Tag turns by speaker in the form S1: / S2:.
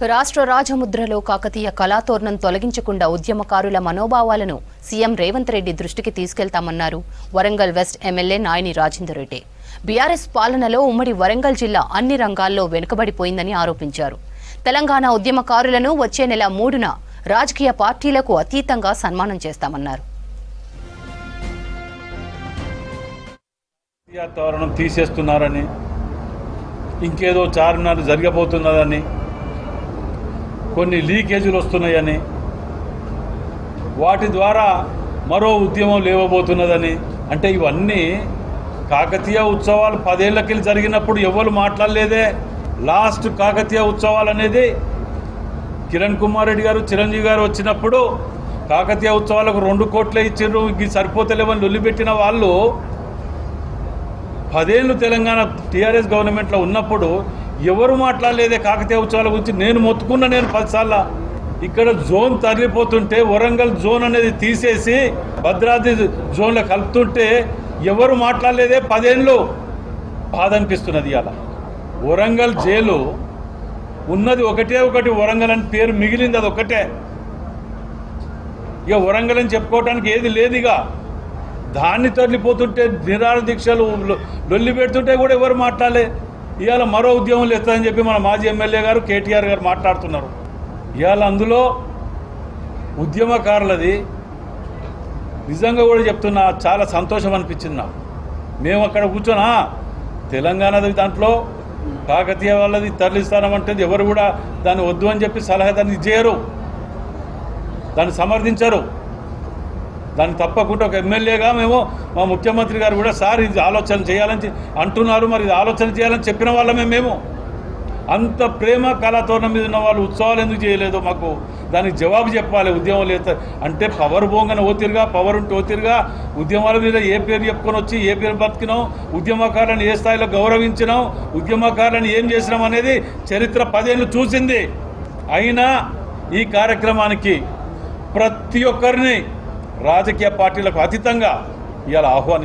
S1: రాష్ట్ర రాజముద్రలో కాకతీయ కళాతోరణం తొలగించకుండా ఉద్యమకారుల మనోభావాలను సీఎం రేవంత్ రెడ్డి దృష్టికి తీసుకెళ్తామన్నారు Warangal west MLA Nayini Rajender Reddy. BRS పాలనలో ఉమ్మడి వరంగల్ జిల్లా అన్ని రంగాల్లో వెనుకబడిపోయిందని ఆరోపించారు. తెలంగాణ ఉద్యమకారులను వచ్చే నెల 3న రాజకీయ పార్టీలకు అతీతంగా సన్మానం చేస్తామన్నారు.
S2: తోరణం తీసేస్తున్నారని, ఇంకేదో చారున్నర జరగబోతున్నదని, కొన్ని లీకేజీలు వస్తున్నాయని, వాటి ద్వారా మరో ఉద్యమం లేవబోతున్నదని, అంటే ఇవన్నీ కాకతీయ ఉత్సవాలు 10 ఏళ్లకి జరిగినప్పుడు ఎవరు మాట్లాడలేదే. లాస్ట్ కాకతీయ ఉత్సవాలు అనేది కిరణ్ కుమార్ రెడ్డి గారు, చిరంజీవి గారు వచ్చినప్పుడు కాకతీయ ఉత్సవాలకు 2 కోట్లే ఇచ్చిండ్రు, ఇది సరిపోతలేవని లొల్లిపెట్టిన వాళ్ళు 10 ఏళ్ళు తెలంగాణ టీఆర్ఎస్ గవర్నమెంట్లో ఉన్నప్పుడు ఎవరు మాట్లాడలేదే కాకతీయ ఉత్సవాల గురించి. నేను మొత్తుకున్నా, నేను 10 సార్లు ఇక్కడ జోన్ తరలిపోతుంటే వరంగల్ జోన్ అనేది తీసేసి భద్రాద్రి జోన్లో కలుపుతుంటే ఎవరు మాట్లాడలేదే. 10 ఏళ్ళు బాధ అనిపిస్తున్నది. అలా వరంగల్ జైలు ఉన్నది ఒకటి వరంగల్ అని పేరు మిగిలింది, అది ఒకటే. ఇక వరంగల్ అని చెప్పుకోవడానికి ఏది లేదు. ఇక దాన్ని తరలిపోతుంటే నిరాహార దీక్షలు లొల్లి పెడుతుంటే కూడా ఎవరు మాట్లాడలే. ఇవాళ మరో ఉద్యమం లేస్తుందని చెప్పి మన మాజీ ఎమ్మెల్యే గారు కేటీఆర్ గారు మాట్లాడుతున్నారు. ఇవాళ అందులో ఉద్యమకారులది నిజంగా కూడా చెప్తున్నా, చాలా సంతోషం అనిపించింది నాకు. మేము అక్కడ కూర్చొని తెలంగాణది దాంట్లో కాకతీయ వాళ్ళది తరలిస్తానమంటే ఎవరు కూడా దాన్ని వద్దు అని చెప్పి సలహా దాన్ని చేయరు, దాన్ని సమర్థించరు. దాన్ని తప్పకుండా ఒక ఎమ్మెల్యేగా మేము, మా ముఖ్యమంత్రి గారు కూడా సార్ ఇది ఆలోచన చేయాలని అంటున్నారు, మరి ఇది ఆలోచన చేయాలని చెప్పిన వాళ్ళమే. మేము అంత ప్రేమ కళాతోరణం మీద ఉన్న వాళ్ళు ఉత్సవాలు ఎందుకు చేయలేదో మాకు దానికి జవాబు చెప్పాలి. ఉద్యమం లేదు అంటే పవర్ పోగానే ఓతిరుగా, పవర్ ఉంటే ఓతిరుగా ఉద్యమాల మీద ఏ పేరు చెప్పుకొని వచ్చి ఏ పేరు బతికినాం, ఉద్యమకారులను ఏ స్థాయిలో గౌరవించినాం, ఉద్యమకారులను ఏం చేసినాం అనేది చరిత్ర 10 ఏళ్ళు చూసింది. అయినా ఈ కార్యక్రమానికి ప్రతి ఒక్కరిని రాజకీయ పార్టీలకు అతీతంగా ఇవాళ ఆహ్వానిస్తారు.